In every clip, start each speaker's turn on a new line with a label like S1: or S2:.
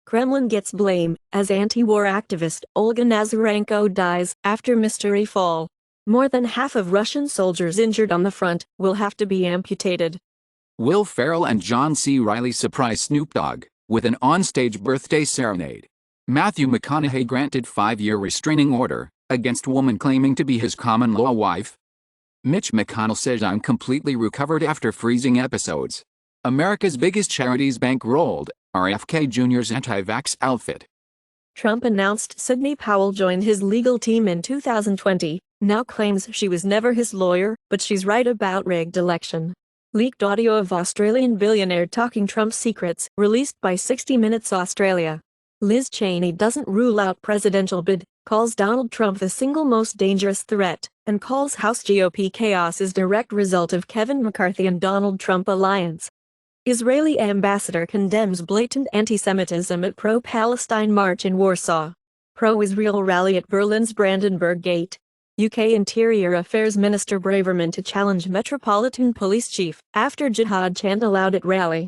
S1: Kremlin gets blame, as anti-war activist Olga Nazarenko dies after mystery fall. More than half of Russian soldiers injured on the front will have to be amputated.
S2: Will Ferrell and John C. Reilly surprise Snoop Dogg with an onstage birthday serenade. Matthew McConaughey granted 5-year restraining order against woman claiming to be his common-law wife. Mitch McConnell says I'm completely recovered after freezing episodes. America's biggest charities bankrolled RFK Jr.'s anti-vax outfit.
S1: Trump announced Sidney Powell joined his legal team in 2020, now claims she was never his lawyer, but she's right about rigged election. Leaked audio of Australian billionaire talking Trump's secrets, released by 60 Minutes Australia. Liz Cheney doesn't rule out presidential bid, calls Donald Trump the single most dangerous threat, and calls House GOP chaos as direct result of Kevin McCarthy and Donald Trump alliance. Israeli ambassador condemns blatant anti-Semitism at pro-Palestine march in Warsaw. Pro-Israel rally at Berlin's Brandenburg Gate. UK Interior Affairs Minister Braverman to challenge Metropolitan Police Chief after jihad chant allowed at rally.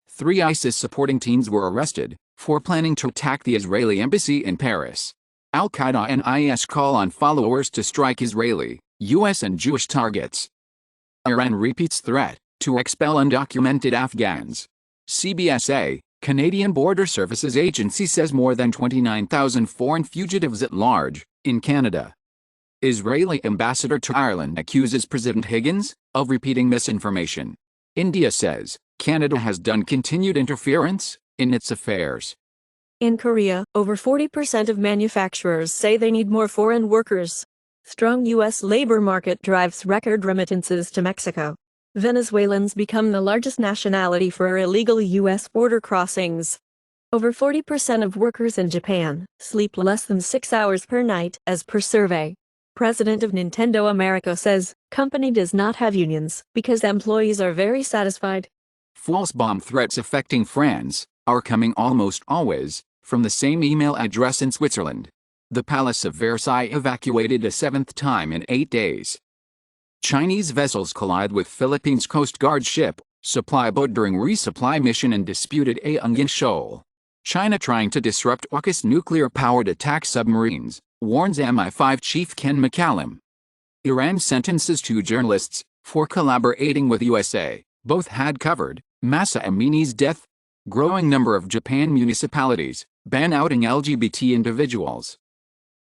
S2: 3 ISIS-supporting teens were arrested for planning to attack the Israeli embassy in Paris. Al-Qaeda and IS call on followers to strike Israeli, U.S. and Jewish targets. Iran repeats threat to expel undocumented Afghans. CBSA, Canadian Border Services Agency says more than 29,000 foreign fugitives at large in Canada. Israeli ambassador to Ireland accuses President Higgins of repeating misinformation. India says Canada has done continued interference in its affairs.
S1: In Korea, over 40% of manufacturers say they need more foreign workers. Strong U.S. labor market drives record remittances to Mexico. Venezuelans become the largest nationality for illegal U.S. border crossings. Over 40% of workers in Japan sleep less than 6 hours per night, as per survey. President of Nintendo America says company does not have unions because employees are very satisfied.
S2: False bomb threats affecting France are coming almost always from the same email address in Switzerland. The Palace of Versailles evacuated a 7th time in 8 days. Chinese vessels collide with Philippines Coast Guard ship, supply boat during resupply mission in disputed Ayungin Shoal. China trying to disrupt AUKUS nuclear-powered attack submarines, warns MI5 chief Ken McCallum. Iran sentences 2 journalists for collaborating with USA. Both had covered Masa Amini's death. Growing number of Japan municipalities ban outing LGBT individuals.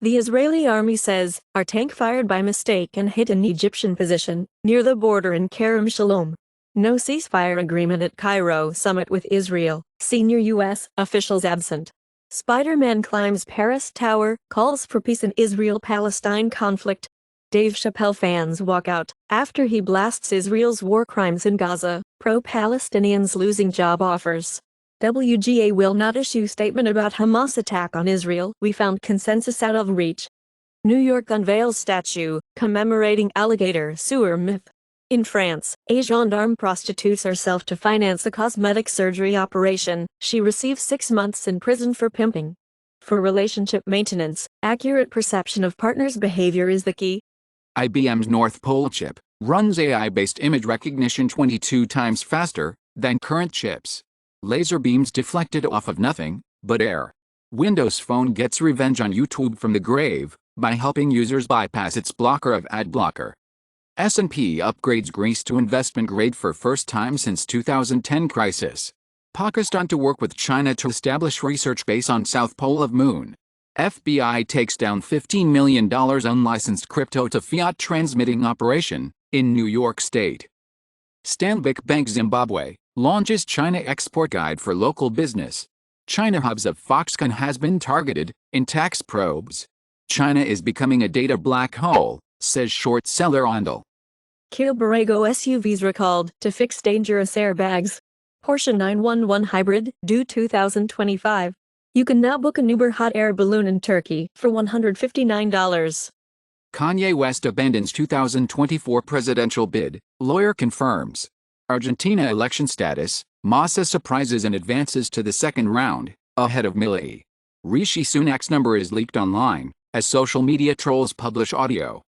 S1: The Israeli army says our tank fired by mistake and hit an Egyptian position near the border in Kerem Shalom. No ceasefire agreement at Cairo summit with Israel. Senior U.S. officials absent. Spider-Man climbs Paris Tower, calls for peace in Israel-Palestine conflict. Dave Chappelle fans walk out after he blasts Israel's war crimes in Gaza. Pro-Palestinians losing job offers. WGA will not issue statement about Hamas attack on Israel. We found consensus out of reach. New York unveils statue commemorating alligator sewer myth. In France, a gendarme prostitutes herself to finance a cosmetic surgery operation. She receives 6 months in prison for pimping. For relationship maintenance, accurate perception of partner's behavior is the key.
S2: IBM's North Pole chip runs AI-based image recognition 22 times faster than current chips. Laser beams deflected off of nothing but air. Windows Phone gets revenge on YouTube from the grave by helping users bypass its blocker of ad blocker. S&P upgrades Greece to investment grade for first time since 2010 crisis. Pakistan to work with China to establish research base on South Pole of Moon. FBI takes down $15 million unlicensed crypto to fiat transmitting operation in New York State. Stanbic Bank Zimbabwe launches China export guide for local business. China hubs of Foxconn has been targeted in tax probes. China is becoming a data black hole, says short seller Ondel.
S1: Kia Borrego SUVs recalled to fix dangerous airbags. Porsche 911 Hybrid, due 2025. You can now book an Uber hot air balloon in Turkey for $159.
S2: Kanye West abandons 2024 presidential bid, lawyer confirms. Argentina election status, Massa surprises and advances to the second round, ahead of Milei. Rishi Sunak's number is leaked online, as social media trolls publish audio.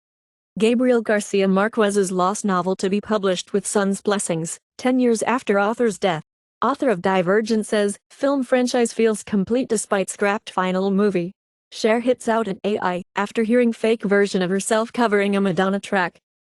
S1: Gabriel Garcia Marquez's lost novel to be published with son's blessings, 10 years after author's death. Author of Divergent says, film franchise feels complete despite scrapped final movie. Cher hits out at AI after hearing fake version of herself covering a Madonna track.